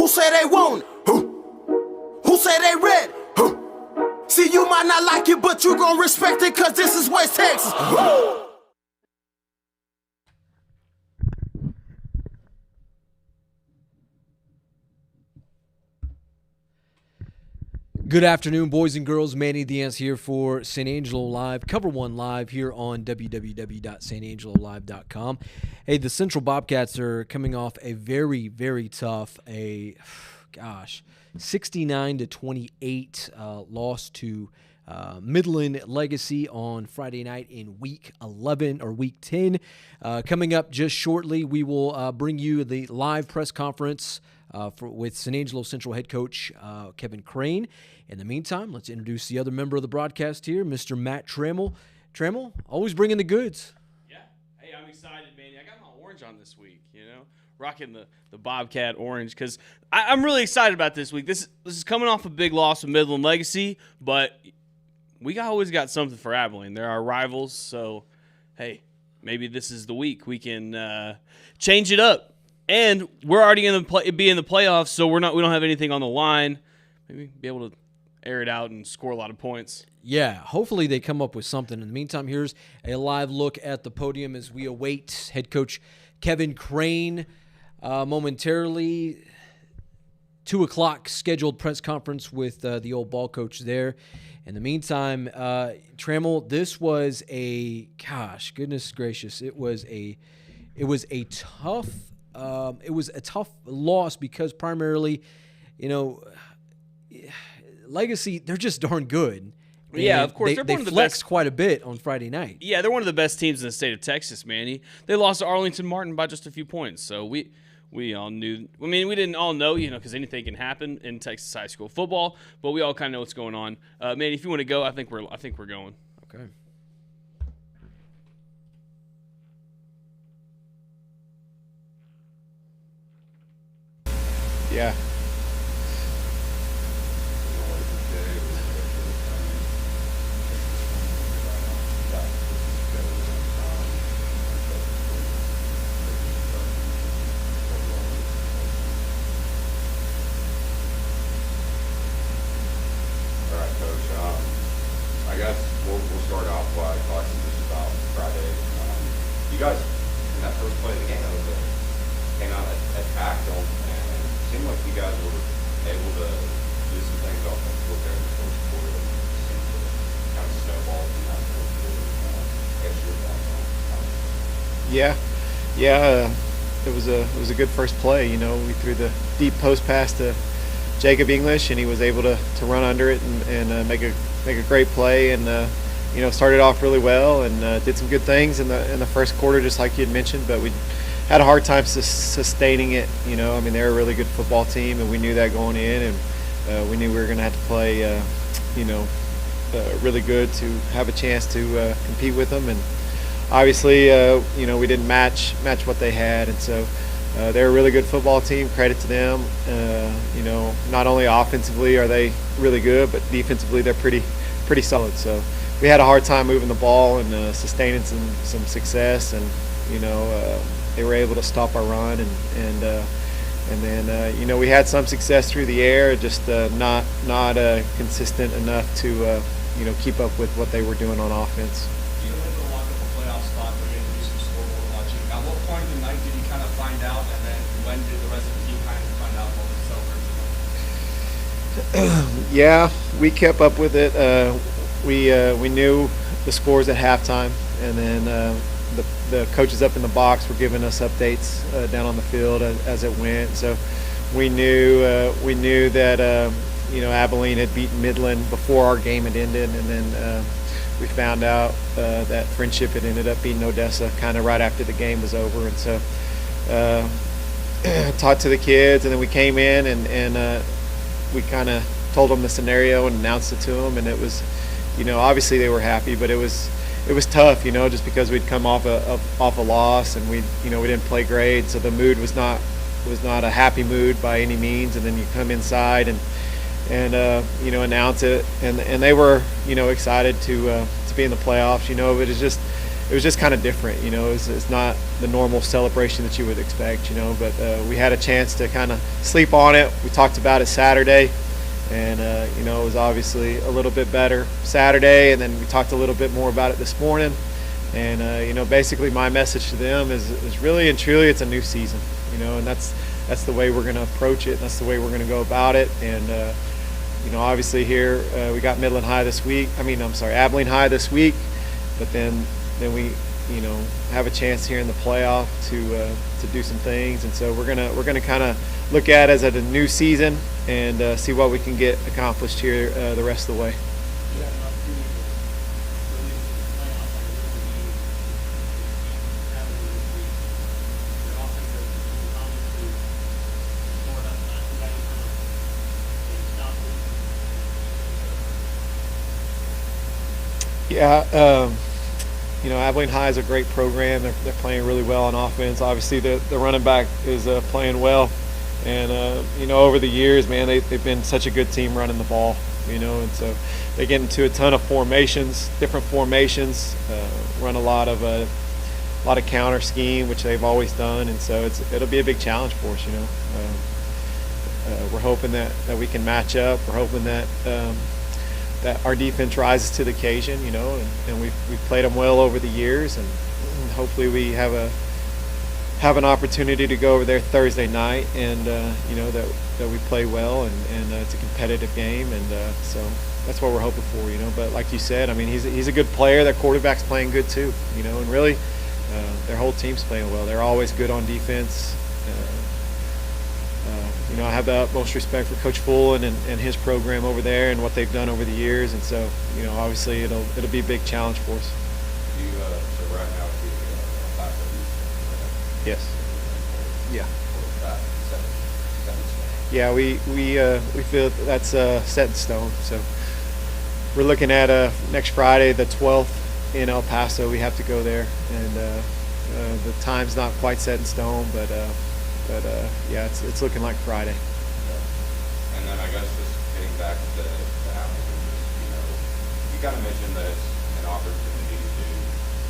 say they want it? Who say they ready? See, you might not like it, but you gon' respect it, cause this is West Texas. Good afternoon, boys and girls. Manny Diaz here for San Angelo Live. Cover One Live here on www.sanangelolive.com. Hey, the Central Bobcats are coming off a very, very tough, 69-28 loss to Midland Legacy on Friday night in Week 11 or Week 10. Coming up just shortly, we will bring you the live press conference with San Angelo Central head coach Kevin Crane. In the meantime, let's introduce the other member of the broadcast here, Mr. Matt Trammell. Trammell, always bringing the goods. Yeah. Hey, I'm excited, man. I got my orange on this week, rocking the Bobcat orange because I'm really excited about this week. This is coming off a big loss with Midland Legacy, but we always got something for Abilene. They're our rivals, so, hey, maybe this is the week we can change it up. And we're already going to be in the playoffs, so we don't have anything on the line. Maybe be able to air it out and score a lot of points. Yeah, hopefully they come up with something. In the meantime, here's a live look at the podium as we await head coach Kevin Crane momentarily. 2 o'clock scheduled press conference with the old ball coach there. In the meantime, Trammell, this was goodness gracious, it was a tough loss because primarily, Legacy, they're just darn good. Yeah, of course. They one of the flexed best quite a bit on Friday night. Yeah, they're one of the best teams in the state of Texas, man. They lost to Arlington Martin by just a few points. So we all knew. I mean, we didn't all know, because anything can happen in Texas high school football. But we all kind of know what's going on. Man, if you want to go, I think we're going. Okay. Yeah. I guess we'll start off by talking just about Friday. You guys, in that first play of the game, came out attacked them, and it seemed like you guys were able to do some things offensively there in the first quarter that seemed to kind of snowball in that fourth quarter. Extra thoughts on Yeah. It was a good first play. We threw the deep post pass to Jacob English, and he was able to run under it and make a great play, and started off really well and did some good things in the first quarter, just like you had mentioned. But we had a hard time sustaining it. They're a really good football team, and we knew that going in, and we knew we were going to have to play, really good to have a chance to compete with them. And obviously, we didn't match what they had, and so. They're a really good football team. Credit to them. Not only offensively are they really good, but defensively they're pretty solid. So we had a hard time moving the ball and sustaining some success, and they were able to stop our run, and then we had some success through the air, just not consistent enough to keep up with what they were doing on offense. You had to lock up a playoff spot, but you had to do some scoreboard watching. At what point in the night did you kind of find out, and then when did the rest of the team kind of find out what was over? Yeah, we kept up with it. We knew the scores at halftime, and then the coaches up in the box were giving us updates down on the field as it went. So we knew that Abilene had beaten Midland before our game had ended, and then we found out that Friendship had ended up beating Odessa kind of right after the game was over. And so talked to the kids, and then we came in and we kind of told them the scenario and announced it to them, and it was, obviously they were happy, but it was tough, just because we'd come off a loss, and we didn't play great, so the mood was not a happy mood by any means. And then you come inside and announce it, and they were excited to be in the playoffs, but it's just was just kind of different. It's not the normal celebration that you would expect. But we had a chance to kind of sleep on it. We talked about it Saturday, and it was obviously a little bit better Saturday, and then we talked a little bit more about it this morning. And basically my message to them is really and truly it's a new season. And that's the way we're going to approach it. And that's the way we're going to go about it. And obviously here we got Midland High this week. Abilene High this week. But then we have a chance here in the playoff to do some things. And so we're gonna kind of look at it as a new season and see what we can get accomplished here the rest of the way. Yeah, Abilene High is a great program. They're playing really well on offense. Obviously, the running back is playing well, and over the years, man, they've been such a good team running the ball. And so they get into a ton of formations, different formations, run a lot of counter scheme, which they've always done, and so it'll be a big challenge for us. We're hoping that we can match up. We're hoping that our defense rises to the occasion, and we've played them well over the years, and hopefully we have an opportunity to go over there Thursday night, and that we play well, and it's a competitive game, and so that's what we're hoping for, But like you said, he's a good player. Their quarterback's playing good too, and really their whole team's playing well. They're always good on defense. I have the utmost respect for Coach Fullen and his program over there and what they've done over the years, and so obviously it'll be a big challenge for us. So right now the Paso Eastlake, Yes. Yeah. Seven. Yeah, we feel that's set in stone. So we're looking at next Friday, the 12th, in El Paso. We have to go there, and the time's not quite set in stone, but yeah, it's looking like Friday. And then I guess just getting back to Abilene, you kind of mentioned that it's an opportunity to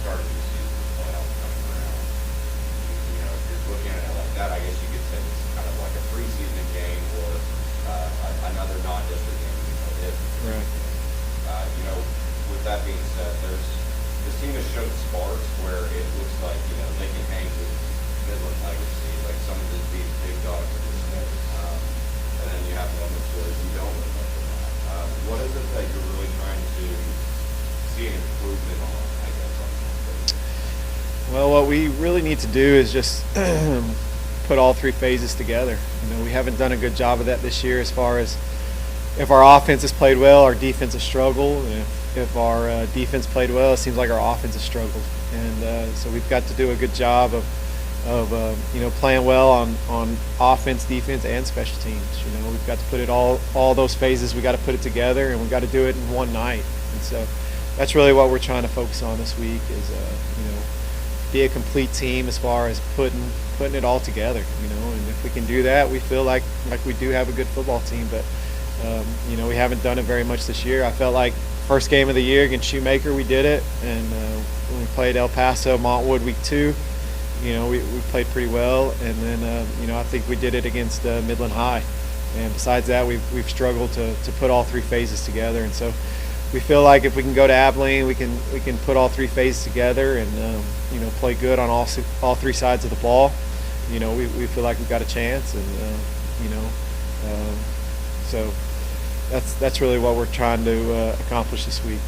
start a new season with playoffs coming around. If you're looking at it like that, I guess you could say it's kind of like a preseason game or another non-district game. Right. With that being said, this team has showed sparks where it looks like they can hang with Midland Legacy, like some of the big dogs are just there. And then you have moments where you don't live up to that. What is it that you're really trying to see an improvement on, I guess, on that? Well, what we really need to do is just put all three phases together. We haven't done a good job of that this year as far as if our offense has played well, our defense has struggled. And if our defense played well, it seems like our offense has struggled. And so we've got to do a good job of playing well on offense, defense, and special teams. We've got to put it all those phases. We got to put it together, and we've got to do it in one night. And so that's really what we're trying to focus on this week is be a complete team as far as putting it all together. And if we can do that, we feel like we do have a good football team. But we haven't done it very much this year. I felt like first game of the year against Shoemaker, we did it, and when we played El Paso, Montwood week 2. We played pretty well, and then I think we did it against Midland High, and besides that, we've struggled to put all three phases together, and so we feel like if we can go to Abilene, we can put all three phases together and play good on all three sides of the ball. We feel like we've got a chance, and so that's really what we're trying to accomplish this week.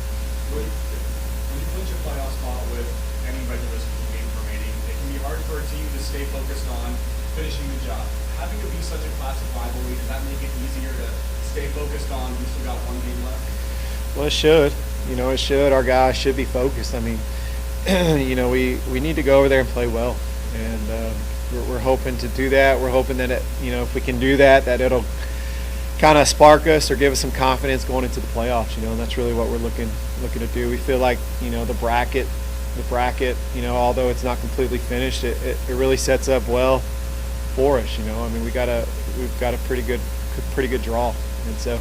When you clinch a playoff spot with any regular season game remaining, it can be hard for a team to stay focused on finishing the job. Having it be such a classic rivalry, does that make it easier to stay focused on we still got one game left? Well, it should. It should. Our guys should be focused. We need to go over there and play well, and we're hoping to do that. We're hoping that if we can do that, that it'll kind of spark us or give us some confidence going into the playoffs. And that's really what we're looking to do. We feel like the bracket, although it's not completely finished, it really sets up well for us. We've got a pretty good draw, and so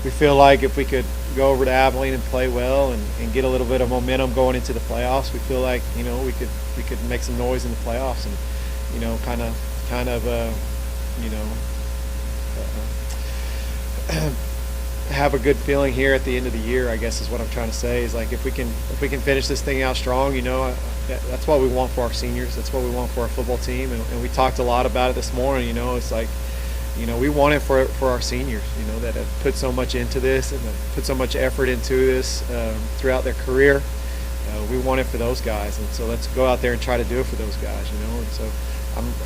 we feel like if we could go over to Abilene and play well and get a little bit of momentum going into the playoffs, we feel like, you know, we could make some noise in the playoffs and, you know, kind of you know, have a good feeling here at the end of the year, I guess is what I'm trying to say, is like if we can finish this thing out strong, you know, that's what we want for our seniors. That's what we want for our football team. And we talked a lot about it this morning. You know, it's like, you know, we want it for our seniors, you know, that have put so much into this and have put so much effort into this throughout their career. We want it for those guys. And so let's go out there and try to do it for those guys, you know. And so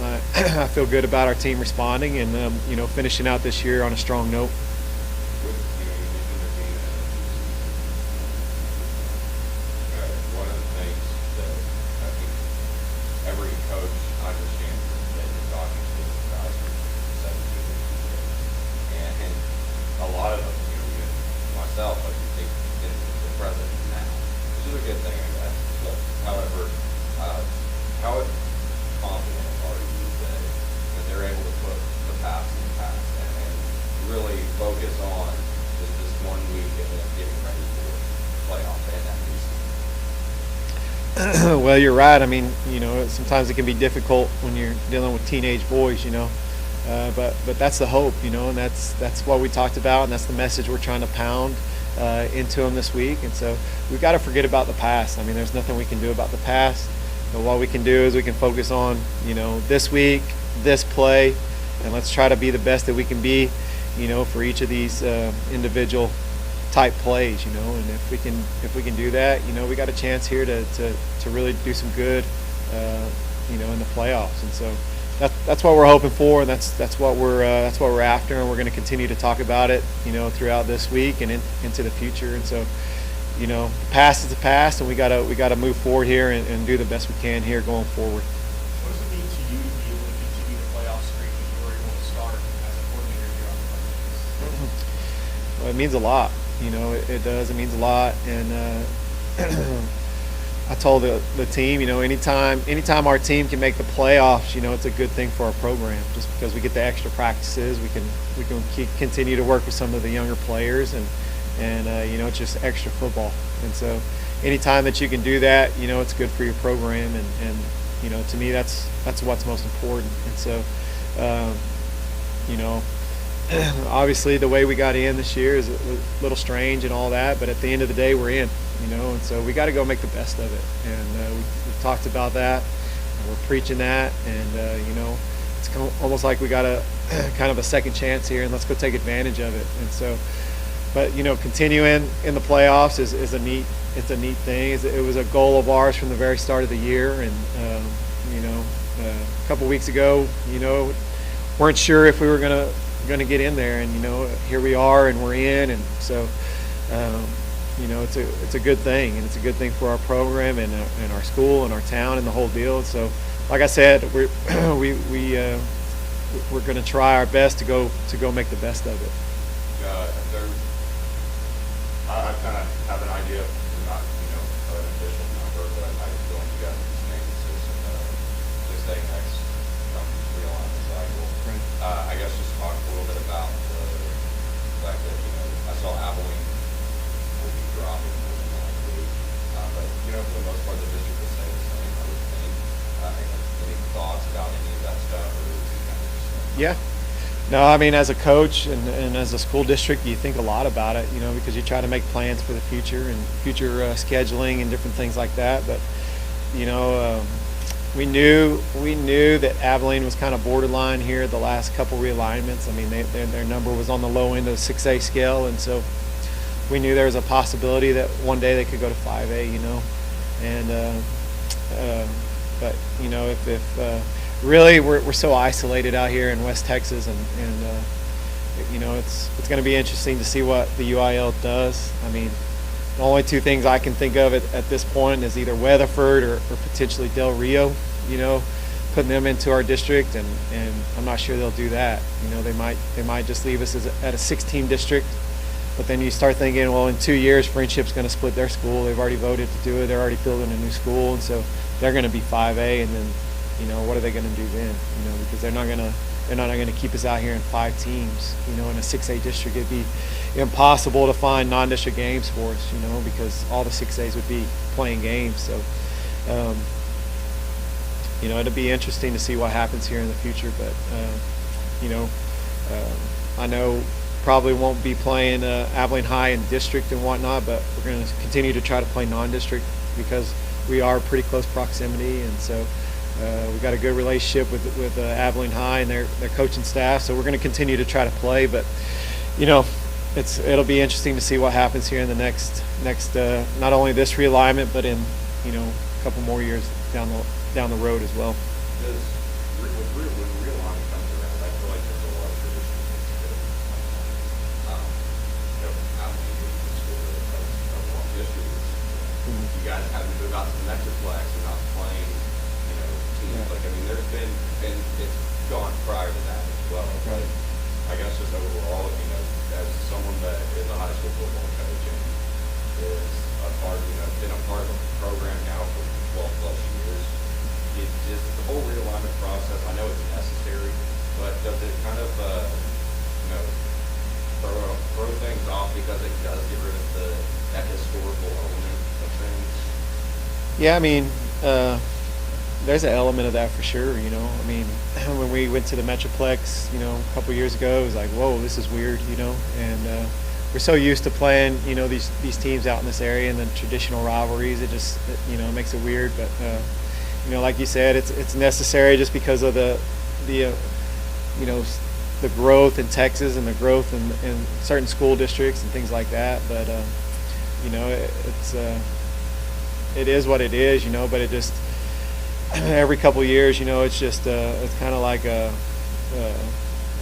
I feel good about our team responding and, you know, finishing out this year on a strong note. One of the things that I think every coach understands that you're talking to guys from 17 and a lot of them, you know, even myself, like you think in the present now, which is a good thing, I guess. But however, how confident are you that they're able to put the past in the past and really focus on just this 1 week and then getting ready for playoffs and that new season? Well, you're right. I mean, you know, sometimes it can be difficult when you're dealing with teenage boys, you know, but that's the hope, you know, and that's what we talked about, and that's the message we're trying to pound into them this week. And so we've got to forget about the past. I mean, there's nothing we can do about the past. But what we can do is we can focus on, you know, this week, this play, and let's try to be the best that we can be, you know, for each of these individual type plays, you know. And if we can do that, you know, we got a chance here to really do some good, you know, in the playoffs. And so that's what we're hoping for, and that's what we're after, and we're going to continue to talk about it, you know, throughout this week and into the future. And so, you know, the past is the past, and we gotta move forward here and do the best we can here going forward. What does it mean to you to be able to continue the playoff streak that you were able to start as a coordinator here on the Buccaneers? Well, it means a lot. You know, it does. It means a lot. And I told the team, you know, anytime our team can make the playoffs, you know, it's a good thing for our program, just because we get the extra practices. We can continue to work with some of the younger players, and you know, it's just extra football. And so anytime that you can do that, you know, it's good for your program. And you know, to me, that's what's most important. And so, you know, obviously the way we got in this year is a little strange and all that, but at the end of the day, we're in, you know. And so we got to go make the best of it. And we've talked about that, and we're preaching that. And you know, it's almost like we got a kind of a second chance here, and let's go take advantage of it. And so, but you know, continuing in the playoffs is a neat thing. It was a goal of ours from the very start of the year. And you know, a couple weeks ago, you know, weren't sure if we were gonna get in there, and you know, here we are, and we're in. And so, you know, it's a good thing, and it's a good thing for our program and our school and our town and the whole deal. So, like I said, we're going to try our best to go make the best of it. I kind of have an idea, not, you know, an official number, but I feel like you guys are just making this thing next real on the cycle. Right. I guess just talk a little bit about the fact that, you know, I saw Abilene will be dropping more than likely, but, you know, for the most part, the district will stay the same, I would think. Any thoughts about any of that stuff, or is it kind of just Yeah. No, I mean, as a coach and as a school district, you think a lot about it, you know, because you try to make plans for the future and future scheduling and different things like that. But, you know, we knew that Abilene was kind of borderline here the last couple realignments. I mean, their number was on the low end of the 6A scale, and so we knew there was a possibility that one day they could go to 5A, you know. And but, you know, if really, we're so isolated out here in West Texas, and you know, it's going to be interesting to see what the UIL does. I mean, the only two things I can think of at this point is either Weatherford or potentially Del Rio, you know, putting them into our district, and I'm not sure they'll do that. You know, they might just leave us at a 16 district, but then you start thinking, well, in 2 years, Friendship's going to split their school. They've already voted to do it. They're already building a new school, and so they're going to be 5A, and then what are they going to do then? Because they're not going to keep us out here in 5 teams. In a 6A district, it'd be impossible to find non-district games for us. Because all the 6As would be playing games. So, it'll be interesting to see what happens here in the future. But I know probably won't be playing Abilene High in district and whatnot, but we're going to continue to try to play non-district because we are pretty close proximity, and so we've got a good relationship with Abilene High and their coaching staff. So we're going to continue to try to play, but it'll be interesting to see what happens here in the next not only this realignment, but in a couple more years down the road as well. When realignment comes around, I feel like there's a lot of tradition Abilene being the school of long history. You guys haven't moved out to the Metroplex and not playing, teams. It's gone prior to that as well. But I guess just overall, as someone that is a high school football coach and is been a part of the program now for 12 plus years, it's just the whole realignment process. I know it's necessary, but does it kind of, throw things off because it does get rid of that historical element of things? Yeah, there's an element of that for sure. When we went to the Metroplex, a couple years ago, it was like, whoa, this is weird, and we're so used to playing, these teams out in this area and the traditional rivalries. It just, it makes it weird. But, like you said, it's necessary just because of the growth in Texas and the growth in certain school districts and things like that. But, it is what it is, but it just, every couple of years, it's just it's kind of like a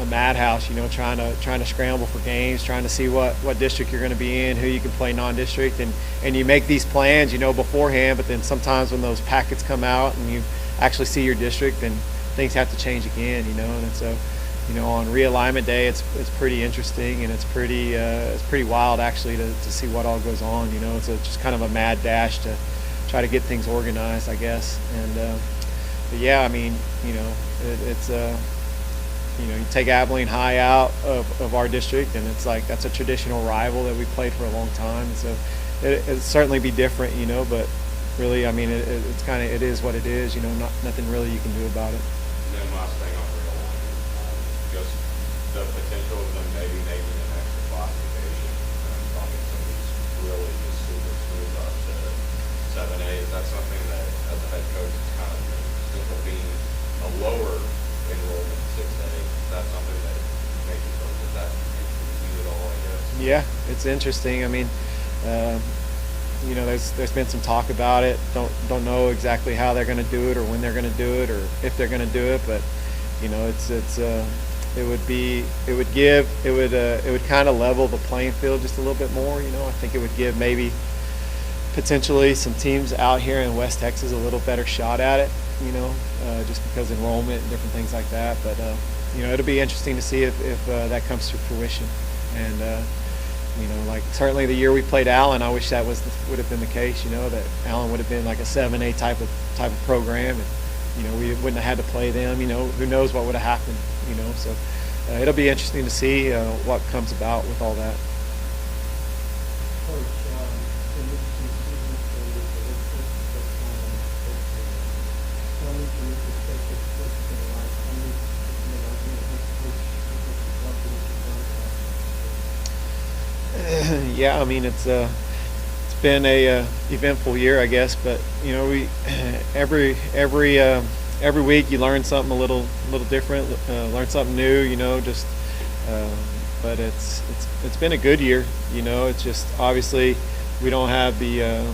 madhouse, trying to scramble for games, trying to see what district you're going to be in, who you can play non-district, and you make these plans, beforehand. But then sometimes when those packets come out and you actually see your district, then things have to change again, and so on realignment day, it's pretty interesting, and it's pretty wild actually to see what all goes on. It's just kind of a mad dash to try to get things organized, I guess. And but yeah, it's you take Abilene High out of our district, and it's like that's a traditional rival that we played for a long time. And so it'd certainly be different, but really, it's kind of, it is what it is. Nothing really you can do about it. And then last thing on realignment, just the potential of them maybe making an extra classification and bumping some of these really just super schools up to 7A. Is that something that, as a head coach, is kind of still being a lower enrollment 6A? Is that something that makes you feel that interests you at all, I guess? Yeah, it's interesting. There's been some talk about it. Don't know exactly how they're going to do it or when they're going to do it or if they're going to do it, but it would kind of level the playing field just a little bit more. I think it would give maybe potentially some teams out here in West Texas a little better shot at it, just because enrollment and different things like that. But it'll be interesting to see if that comes to fruition. And certainly the year we played Allen, I wish that would have been the case. That Allen would have been like a 7A type of program, and we wouldn't have had to play them. Who knows what would have happened. So it'll be interesting to see what comes about with all that. Yeah, it's been a eventful year, I guess. But we every week you learn something a little different, learn something new. But it's been a good year. It's just obviously we don't have the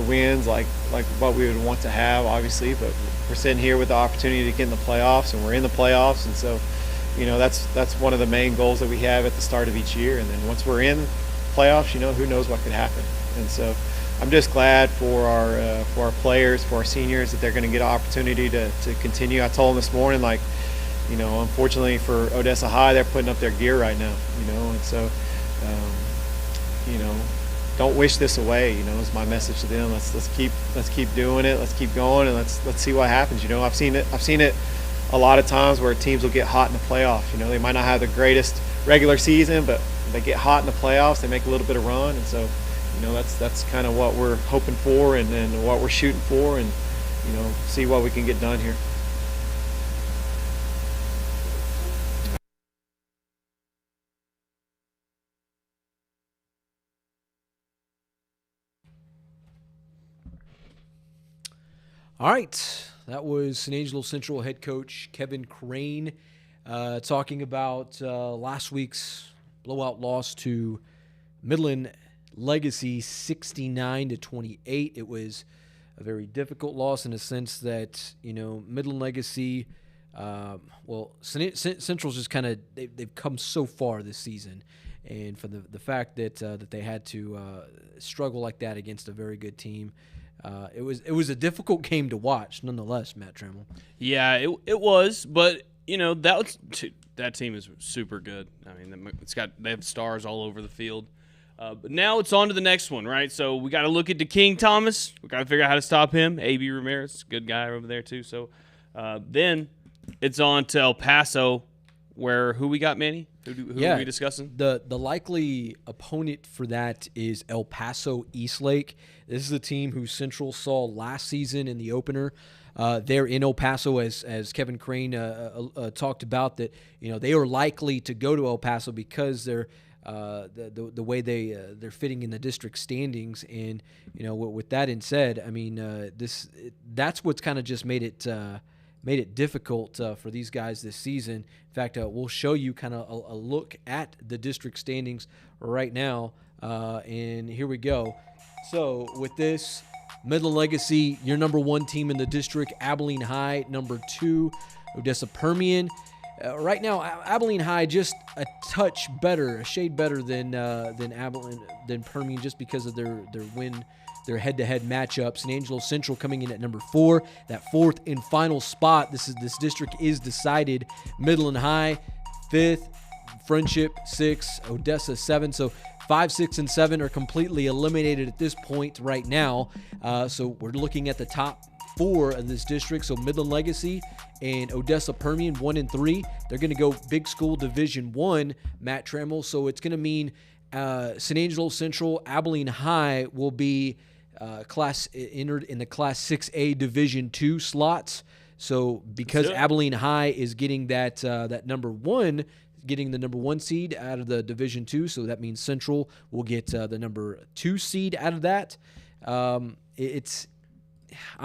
wins like what we would want to have, obviously. But we're sitting here with the opportunity to get in the playoffs, and we're in the playoffs, and so that's one of the main goals that we have at the start of each year. And then once we're in playoffs, who knows what could happen. And so I'm just glad for our players, for our seniors, that they're going to get an opportunity to continue. I told them this morning, unfortunately for Odessa High, they're putting up their gear right now, and so don't wish this away. Is my message to them. Let's keep doing it. Let's keep going, and let's see what happens. I've seen it a lot of times where teams will get hot in the playoffs. They might not have the greatest regular season, but they get hot in the playoffs. They make a little bit of run, and so that's kind of what we're hoping for and what we're shooting for, and see what we can get done here. All right, that was San Angelo Central head coach Kevin Crane talking about last week's blowout loss to Midland Legacy, 69-28. It was a very difficult loss in the sense that Midland Legacy, Central's just kind of they've come so far this season, and for the fact that they had to struggle like that against a very good team. It was a difficult game to watch, nonetheless, Matt Trammell. Yeah, it was, but that team is super good. I mean, they have stars all over the field. But now it's on to the next one, right? So we got to look at King Thomas. We got to figure out how to stop him. A.B. Ramirez, good guy over there too. So then it's on to El Paso, where who we got, Manny? Who are we discussing? The likely opponent for that is El Paso Eastlake. This is a team who Central saw last season in the opener. They're in El Paso, as Kevin Crane talked about, that they are likely to go to El Paso because they're the way they're fitting in the district standings. And with that in said, I mean that's what's kind of just made it difficult for these guys this season. In fact, we'll show you kind of a look at the district standings right now, and here we go. So with this, Midland Legacy, your number 1 team in the district. Abilene High, number 2. Odessa Permian. Right now, Abilene High just a touch better, a shade better than Permian, just because of their head-to-head matchup. San Angelo Central coming in at number 4, that 4th and final spot. This district is decided. Midland High 5th, Friendship 6, Odessa 7. So 5, 6, and 7 are completely eliminated at this point right now. So we're looking at the top 4 in this district. So Midland Legacy and Odessa Permian 1 and 3. They're going to go big school Division 1, Matt Trammell. So it's going to mean San Angelo Central, Abilene High will be entered in the Class 6A Division 2 slots. So because Abilene High is getting that number 1, getting the number 1 seed out of the Division 2, so that means Central will get the number 2 seed out of that. I'm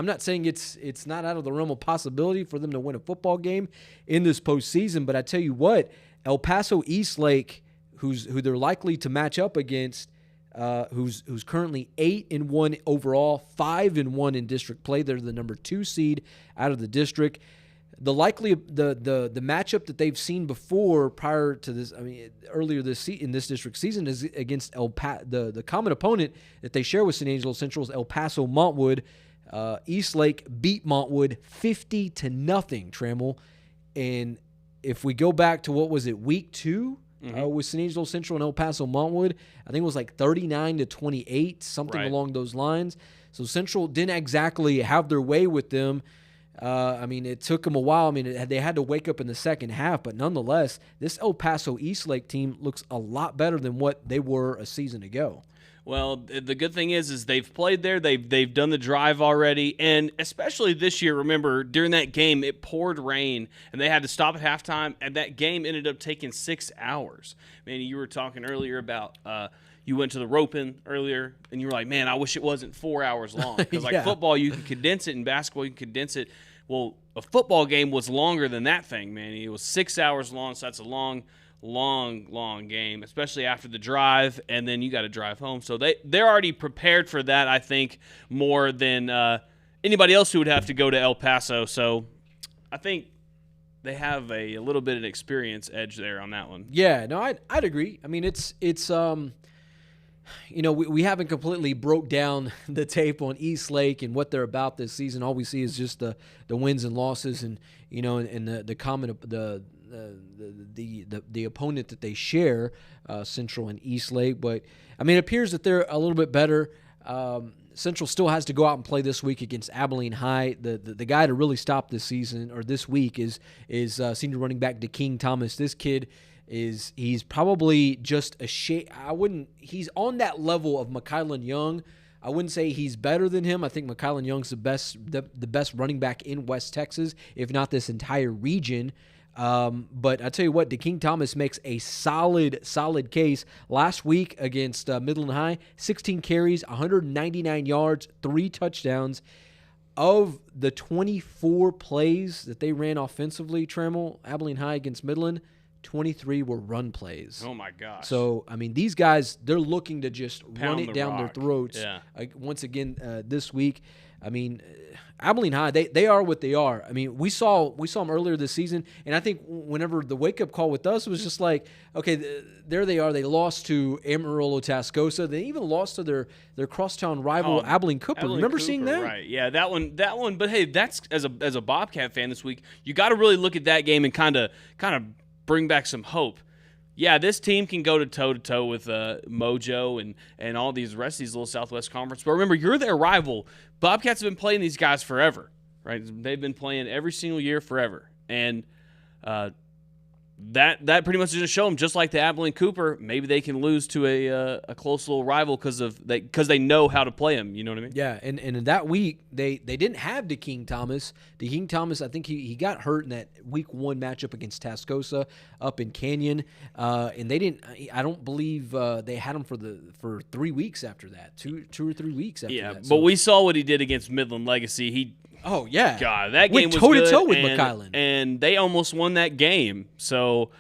not saying it's not out of the realm of possibility for them to win a football game in this postseason, but I tell you what, El Paso Eastlake, who they're likely to match up against, who's currently 8-1 overall, 5-1 in district play. They're the number 2 seed out of the district. The matchup that they've seen before prior to this, I mean, earlier in this district season, is against the common opponent that they share with San Angelo Central is El Paso Montwood. Eastlake beat Montwood 50-0, Trammell. And if we go back to what was it, week 2 with San Angelo Central and El Paso Montwood, I think it was like 39-28, something along those lines. So Central didn't exactly have their way with them. I mean, it took them a while. I mean, they had to wake up in the second half, but nonetheless, this El Paso Eastlake team looks a lot better than what they were a season ago. Well, the good thing is they've played there. They've done the drive already, and especially this year. Remember, during that game, it poured rain, and they had to stop at halftime. And that game ended up taking 6 hours. Man, you were talking earlier about you went to the rope-in earlier, and you were like, "Man, I wish it wasn't 4 hours long." Because like football, you can condense it, and basketball, you can condense it. Well, a football game was longer than that thing, man. It was 6 hours long, so that's a long game, especially after the drive, and then you got to drive home. So they're already prepared for that, I think, more than anybody else who would have to go to El Paso. So I think they have a little bit of an experience edge there on that one. Yeah, no, I'd agree. I mean, it's we haven't completely broke down the tape on Eastlake and what they're about this season. All we see is just the wins and losses, and and the common the opponent that they share, Central and Eastlake. But I mean, it appears that they're a little bit better. Central still has to go out and play this week against Abilene High. The guy to really stop this season or this week is senior running back DeKing Thomas. This kid he's probably just a shade. He's on that level of McKylan Young. I wouldn't say he's better than him. I think McKylan Young's the best running back in West Texas, if not this entire region. But I tell you what, DeKing Thomas makes a solid case. Last week against Midland High, 16 carries, 199 yards, 3 touchdowns. Of the 24 plays that they ran offensively, Trammell, Abilene High against Midland, 23 were run plays. Oh, my gosh. So, I mean, these guys, they're looking to just run it down their throats. Yeah. Once again, this week. I mean, Abilene High, they are what they are. I mean, we saw them earlier this season, and I think whenever the wake-up call with us was just like, okay, there they are. They lost to Amarillo Tascosa. They even lost to their crosstown rival, Abilene Cooper. Remember seeing that? Right, yeah, that one. But, hey, that's as a Bobcat fan this week, you got to really look at that game and kind of bring back some hope. Yeah, this team can go toe-to-toe with Mojo and all these rest of these little Southwest Conference. But remember, you're their rival. Bobcats have been playing these guys forever, right? They've been playing every single year forever. And that pretty much is going to show them, just like the Abilene Cooper, maybe they can lose to a close little rival because they know how to play them. You know what I mean? Yeah, and in that week, they didn't have DeKing Thomas. DeKing Thomas, I think he got hurt in that week 1 matchup against Tascosa up in Canyon, and they didn't. I don't believe they had him for 3 weeks after that, two or 3 weeks after that. Yeah, but we saw what he did against Midland Legacy. Oh, yeah. God, that game was toe-to-toe good. toe with McKylan. And they almost won that game. So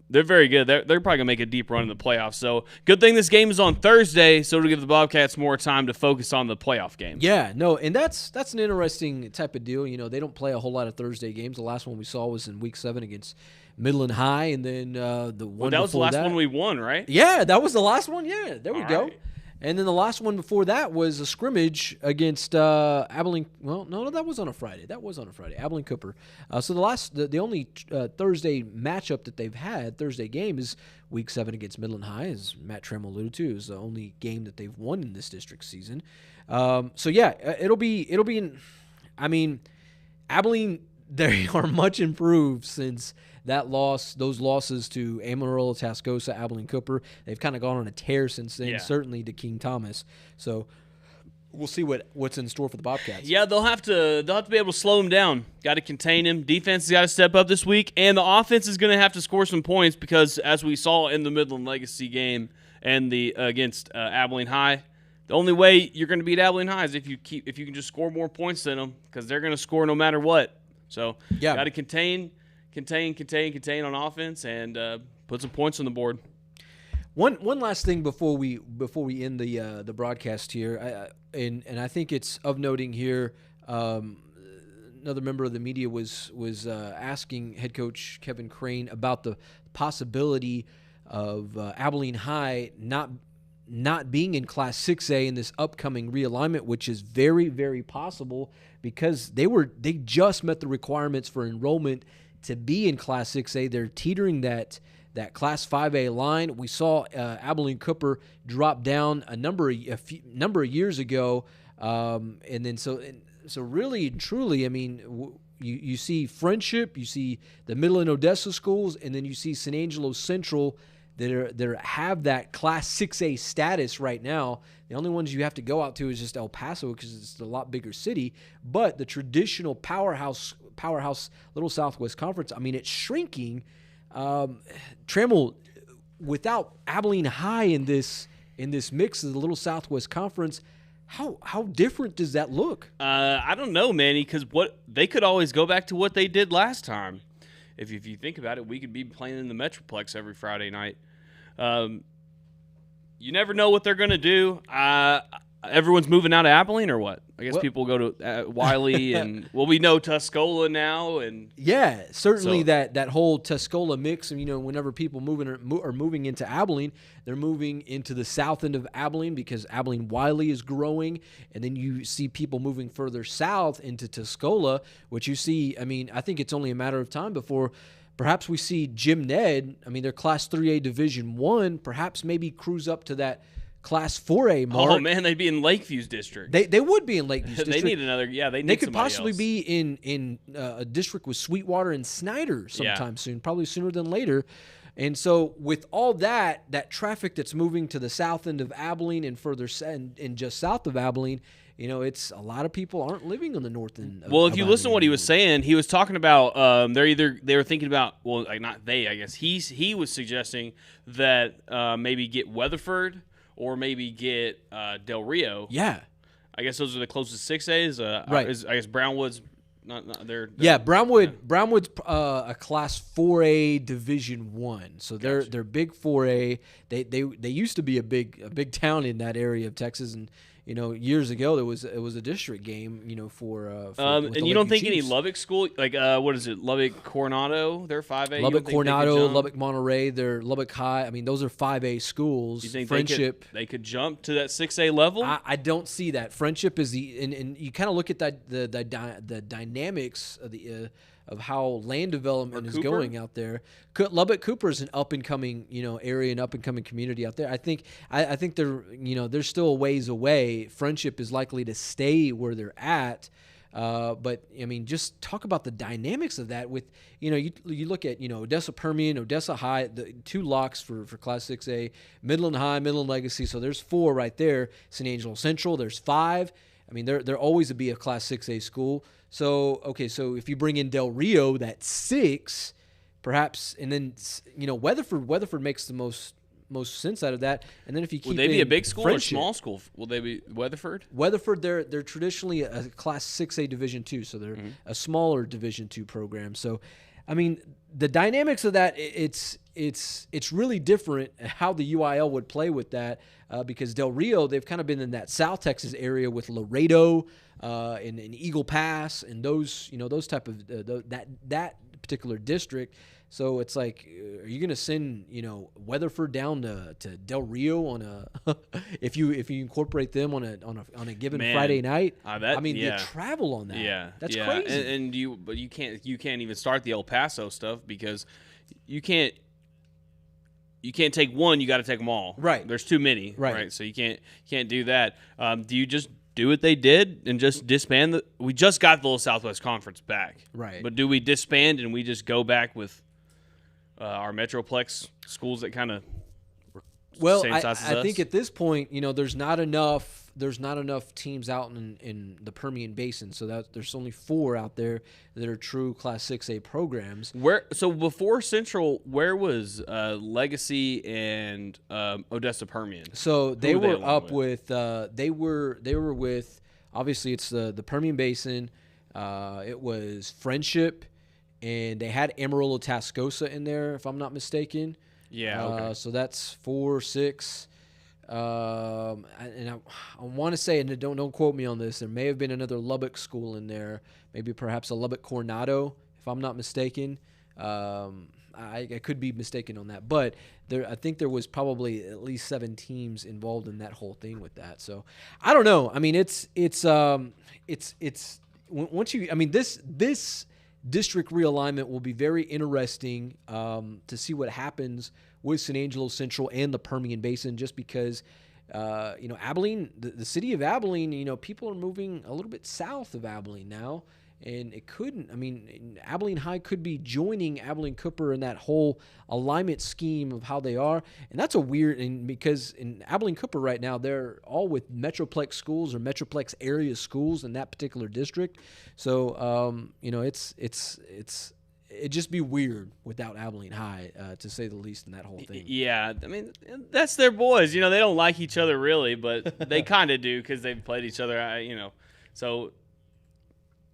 they're very good. They're probably going to make a deep run in the playoffs. So good thing this game is on Thursday, so it'll give the Bobcats more time to focus on the playoff game. Yeah, no, and that's an interesting type of deal. You know, they don't play a whole lot of Thursday games. The last one we saw was in Week 7 against Midland High, and then the one that was the before last one we won, right? Yeah, that was the last one. Yeah, there we go. Right. And then the last one before that was a scrimmage against Abilene. Well, no, that was on a Friday. Abilene Cooper. So the only Thursday matchup that they've had, Thursday game, is Week 7 against Midland High, as Matt Trammell alluded to. It was the only game that they've won in this district season. So yeah, it'll be. I mean, Abilene, they are much improved since those losses to Amarillo, Tascosa, Abilene Cooper. They've kind of gone on a tear since then, certainly to DeKing Thomas. So we'll see what's in store for the Bobcats. Yeah, they'll have to be able to slow him down. Got to contain him. Defense has got to step up this week, and the offense is going to have to score some points because, as we saw in the Midland Legacy game and against Abilene High, the only way you're going to beat Abilene High is if you can just score more points than them, because they're going to score no matter what. So got to contain on offense and put some points on the board. One last thing before we end the broadcast here, and I think it's of noting here. Another member of the media was asking head coach Kevin Crane about the possibility of Abilene High not being in Class 6A in this upcoming realignment, which is very, very possible because they just met the requirements for enrollment to be in Class 6A. They're teetering that Class 5A line. We saw Abilene Cooper drop down a number of years ago, and then so really and truly, I mean, you see Friendship, you see the Midland Odessa schools, and then you see San Angelo Central that have that Class 6A status right now. The only ones you have to go out to is just El Paso because it's a lot bigger city. But the traditional powerhouse Little Southwest Conference, I mean, it's shrinking. Trammell, without Abilene High in this mix of the Little Southwest Conference, how different does that look? I don't know, Manny, because they could always go back to what they did last time. If you think about it, we could be playing in the Metroplex every Friday night. You never know what they're going to do. Everyone's moving out of Abilene or what? I guess people go to Wiley and we know Tuscola now and certainly that whole Tuscola mix. And whenever people are moving into Abilene, they're moving into the south end of Abilene because Abilene Wiley is growing, and then you see people moving further south into Tuscola, which you see. I mean, I think it's only a matter of time before perhaps we see Jim Ned. I mean, they're Class 3A Division I. Perhaps maybe cruise up to that Class 4A mark. Oh man, they'd be in Lakeview's district. They would be in Lakeview's They district. need another. Yeah, they need. They could somebody possibly else. be in a district with Sweetwater and Snyder sometime soon, probably sooner than later. And so with all that traffic that's moving to the south end of Abilene and further and just south of Abilene, it's a lot of people aren't living on the north end. Well, of if you listen to what he was Abilene. saying, he was talking about they were thinking about, well, like not they, I guess he was suggesting that maybe get Weatherford or maybe get Del Rio. Yeah. I guess those are the closest 6As. Right. I guess Brownwood's not they're Yeah, Brownwood's a Class 4A Division I, so they're big 4A. They used to be a big town in that area of Texas, and years ago it was a district game. For with and the you don't Lakeview think any Chiefs. Lubbock school, like what is it, Lubbock Coronado? They're 5A. Lubbock Coronado, Lubbock Monterey, they're Lubbock High. I mean, those are 5A schools. You think Friendship. they could jump to that 6A level? I don't see that. Friendship is and you kind of look at the dynamics of how land development is Cooper? going out there. Lubbock Cooper is an up and coming area, an up and coming community out there. I think they're still a ways away. Friendship is likely to stay where they're at. But I mean, just talk about the dynamics of that. With you look at Odessa Permian, Odessa High, the two locks for Class 6A, Midland High, Midland Legacy. So there's 4 right there. San Angelo Central, there's 5. I mean, they're always to be a Class 6A school. So so if you bring in Del Rio, that's 6, perhaps, and then Weatherford makes the most sense out of that. And then if you keep Would they be a big school Friendship, or small school? Will they be Weatherford? Weatherford, they're traditionally a Class 6A Division II, so they're a smaller Division II program. So, I mean, the dynamics of that, it's really different how the UIL would play with that because Del Rio, they've kind of been in that South Texas area with Laredo and Eagle Pass and those type of that particular district. So it's like, are you going to send Weatherford down to Del Rio on a if you incorporate them on a given Friday night? The travel on that, that's crazy. And you can't even start the El Paso stuff because you can't take one. You got to take them all. Right. There's too many. Right. So you can't do that. Do you just do what they did and just disband we just got the little Southwest Conference back. Right. But do we disband and we just go back with our Metroplex schools that kind of well, same size as I us? think at this point, there's not enough teams out in the Permian Basin, so that there's only 4 out there that are true Class 6A programs. So before Central, where was Legacy and Odessa Permian? So they Who were along up with they were with, obviously it's the Permian Basin. It was Friendship, and they had Amarillo Tascosa in there, if I'm not mistaken. Yeah. Okay. So that's 4, 6. And I want to say, and don't quote me on this, there may have been another Lubbock school in there, maybe perhaps a Lubbock Coronado, if I'm not mistaken. I could be mistaken on that, but I think there was probably at least 7 teams involved in that whole thing with that. So I don't know. I mean, it's once you, I mean, this district realignment will be very interesting to see what happens with San Angelo Central and the Permian Basin, just because Abilene, the city of Abilene, people are moving a little bit south of Abilene now. And it couldn't. I mean, Abilene High could be joining Abilene Cooper in that whole alignment scheme of how they are, and that's a weird. And because in Abilene Cooper right now, they're all with Metroplex schools or Metroplex area schools in that particular district. So, it'd just be weird without Abilene High, to say the least, in that whole thing. Yeah, I mean that's their boys. They don't like each other really, but they kind of do because they've played each other. So.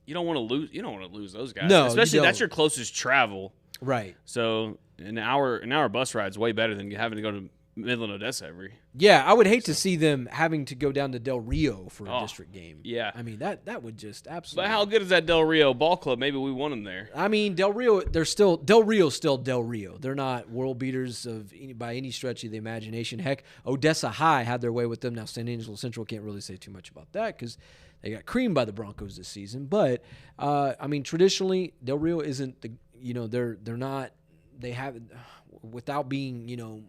You don't want to lose those guys. No, especially you don't. that's your closest travel. Right. So an hour bus ride is way better than having to go to Midland, Odessa every. Yeah, I would hate to see them having to go down to Del Rio for a district game. Yeah. I mean that would just absolutely. But how good is that Del Rio ball club? Maybe we want them there. I mean, Del Rio's still Del Rio. They're not world beaters by any stretch of the imagination. Heck, Odessa High had their way with them. Now San Angelo Central can't really say too much about that because they got creamed by the Broncos this season. But I mean, traditionally, Del Rio isn't they're not. They have, without being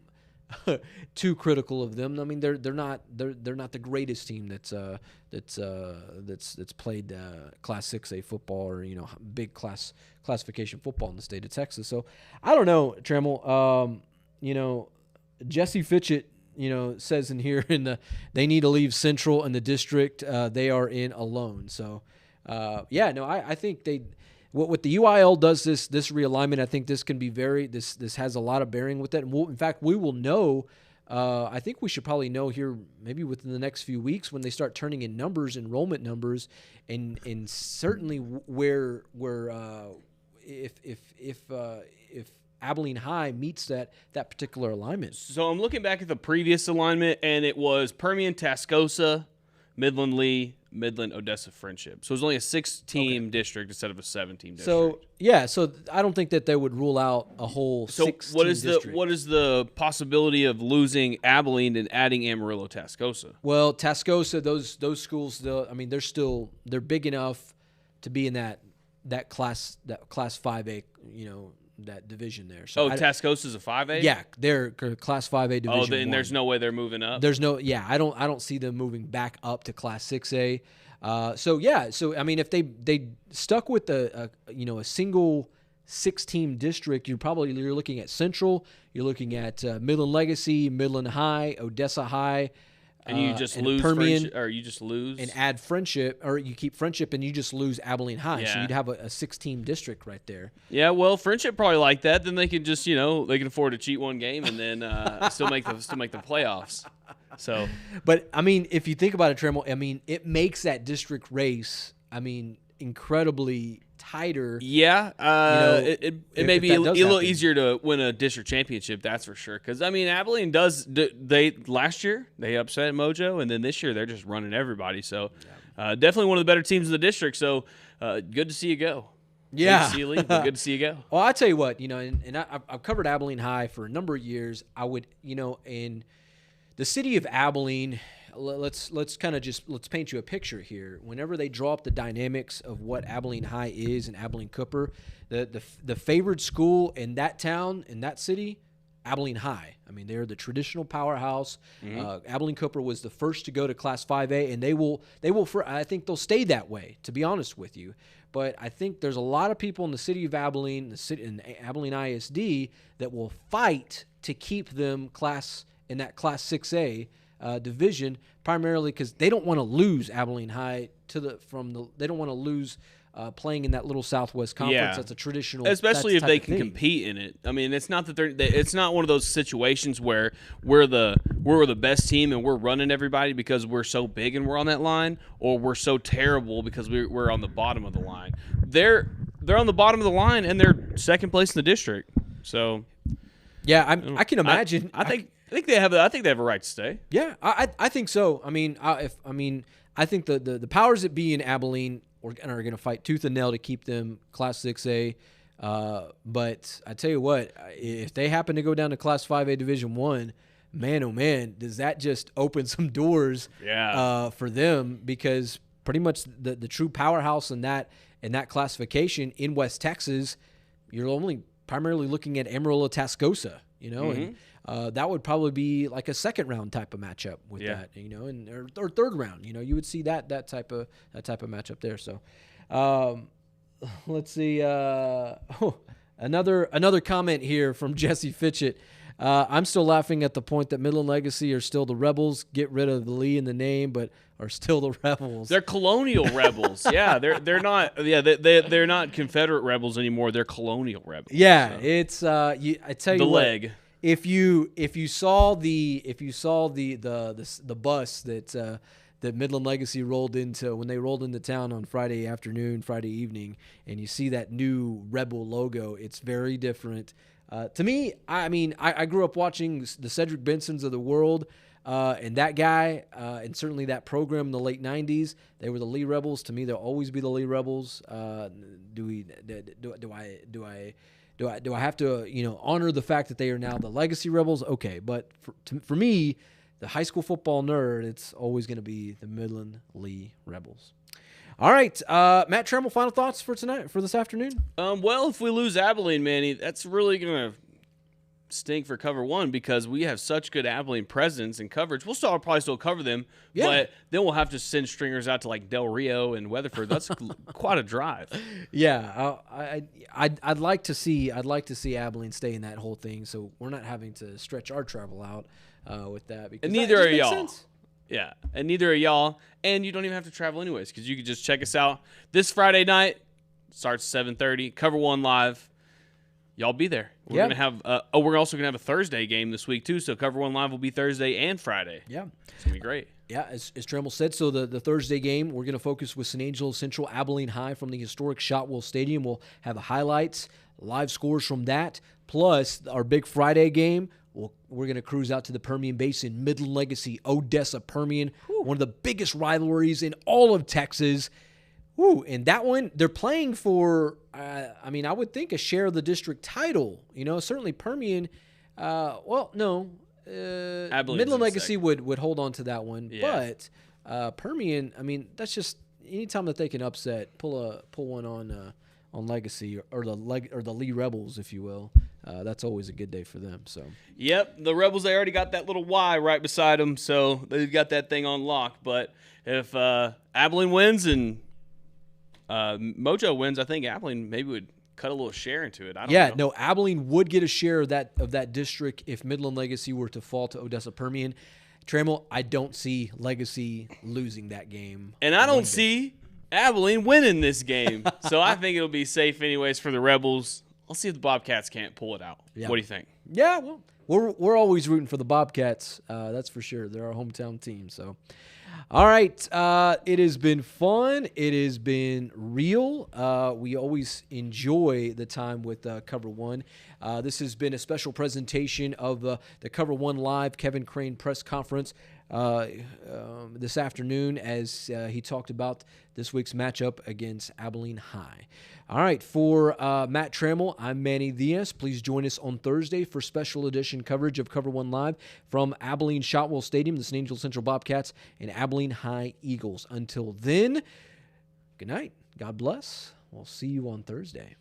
too critical of them. I mean, they're not the greatest team that's played Class 6A football or big classification football in the state of Texas. So I don't know, Trammell. Jesse Fitchett, says in here they need to leave Central and the district they are in alone. So I think what the UIL does this realignment, I think this can be this has a lot of bearing with it. And in fact, we will know. I think we should probably know here maybe within the next few weeks when they start turning in enrollment numbers, and certainly where if Abilene High meets that particular alignment. So I'm looking back at the previous alignment, and it was Permian, Tascosa, Midland Lee, Midland, Odessa, Friendship. So it was only a 6-team district instead of a 7-team district. So I don't think that they would rule out a whole 6-team district. What is the possibility of losing Abilene and adding Amarillo, Tascosa? Well, Tascosa, those schools, they're big enough to be in that class 5A, that division there. So Tascosa's a 5A? Yeah, they're class 5A division. Oh, then there's no way they're moving up. I don't see them moving back up to class 6A. So I mean, if they stuck with a single 6-team district, you're looking at Central, you're looking at Midland Legacy, Midland High, Odessa High. And you just lose Permian, or you just lose and add Friendship, or you keep Friendship and you just lose Abilene High. Yeah. So you'd have a 6-team district right there. Yeah, well, Friendship probably like that. Then they can just they can afford to cheat one game and then still make the playoffs. So, but I mean, if you think about it, Trammell, I mean, it makes that district race, incredibly tighter. Yeah, it may be a little easier to win a district championship, that's for sure. Because Abilene last year they upset Mojo, and then this year they're just running everybody. So definitely one of the better teams in the district. So good to see you go. Yeah, good to see you leave, but good to see you go. Well, I tell you what, and I've covered Abilene High for a number of years. I would, in the city of Abilene. Let's paint you a picture here. Whenever they draw up the dynamics of what Abilene High is and Abilene Cooper, the favored school in that town, in that city, Abilene High. I mean, they're the traditional powerhouse. Mm-hmm. Abilene Cooper was the first to go to Class 5A, and they will. I think they'll stay that way, to be honest with you. But I think there's a lot of people in the city of Abilene, in Abilene ISD, that will fight to keep them in that Class 6A. Division, primarily because they don't want to lose Abilene High they don't want to lose playing in that little Southwest Conference. Yeah. That's a traditional, especially if they can compete in it. I mean, it's not that it's not one of those situations where we're the best team and we're running everybody because we're so big and we're on that line, or we're so terrible because we're on the bottom of the line. They're on the bottom of the line and they're second place in the district. So yeah, I can imagine. I think they have a right to stay. Yeah, I think so. I mean, I think the powers that be in Abilene are going to fight tooth and nail to keep them Class 6A. But I tell you what, if they happen to go down to Class 5A Division 1, man, oh man, does that just open some doors for them? Because pretty much the true powerhouse in that classification in West Texas, you're only primarily looking at Amarillo, Tascosa, and that would probably be like a second round type of matchup with that, or third round. You would see that type of matchup there. So, let's see. Another comment here from Jesse Fitchett. I'm still laughing at the point that Midland Legacy are still the Rebels. Get rid of the Lee in the name, but are still the Rebels. They're colonial rebels. Yeah, they're not. Yeah, they're not Confederate rebels anymore. They're colonial rebels. Yeah, so. It's. I tell you the what, leg. If you saw the bus that Midland Legacy rolled into when they rolled into town on Friday evening, and you see that new Rebel logo, it's very different. To me, I mean, I grew up watching the Cedric Bensons of the world, and that guy, and certainly that program in the late '90s. They were the Lee Rebels. To me, they'll always be the Lee Rebels. Do I have to honor the fact that they are now the Legacy Rebels? Okay, but for me, the high school football nerd, it's always going to be the Midland Lee Rebels. All right, Matt Trammell, final thoughts for tonight, for this afternoon? Well, if we lose Abilene, Manny, that's really going to stink for cover one because we have such good Abilene presence and coverage. We'll probably still cover them, but then we'll have to send stringers out to like Del Rio and Weatherford. That's quite a drive. Yeah, I'd like to see Abilene stay in that whole thing, so we're not having to stretch our travel out with that. Because And neither that are just makes y'all. sense. Yeah, and neither are y'all, and you don't even have to travel anyways because you can just check us out this Friday night. Starts 7:30. Cover One Live. Y'all be there. We're gonna have. We're also gonna have a Thursday game this week too. So Cover One Live will be Thursday and Friday. Yeah, it's gonna be great. Yeah, as Trammell said, so the Thursday game, we're going to focus with San Angelo Central, Abilene High from the historic Shotwell Stadium. We'll have highlights, live scores from that, plus our big Friday game. We're going to cruise out to the Permian Basin, Midland Legacy, Odessa Permian, one of the biggest rivalries in all of Texas. And that one, they're playing for, I would think a share of the district title. Certainly Permian, Midland Legacy would hold on to that one. Yeah. But Permian, that's just anytime that they can upset, pull one on Legacy or the Lee Rebels, if you will. That's always a good day for them. So. Yep, the Rebels, they already got that little Y right beside them, so they've got that thing on lock. But if Abilene wins and Mojo wins, I think Abilene maybe would cut a little share into it. I don't know. No, Abilene would get a share of that district if Midland Legacy were to fall to Odessa Permian. Trammell, I don't see Legacy losing that game. And I don't see Abilene winning this game. So I think it'll be safe anyways for the Rebels. Let's see if the Bobcats can't pull it out. Yeah. What do you think? Yeah, well, we're always rooting for the Bobcats. That's for sure. They're our hometown team. So, all right. It has been fun. It has been real. We always enjoy the time with Cover One. This has been a special presentation of the Cover One Live Kevin Crane press conference this afternoon as he talked about this week's matchup against Abilene High. All right, for Matt Trammell, I'm Manny Diaz. Please join us on Thursday for special edition coverage of Cover One Live from Abilene Shotwell Stadium, the San Angelo Central Bobcats, and Abilene High Eagles. Until then, good night. God bless. We'll see you on Thursday.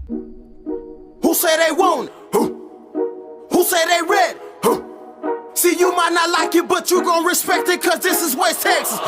Who say they want it? Who say they ready? See, you might not like it, but you gon' respect it, cause this is West Texas.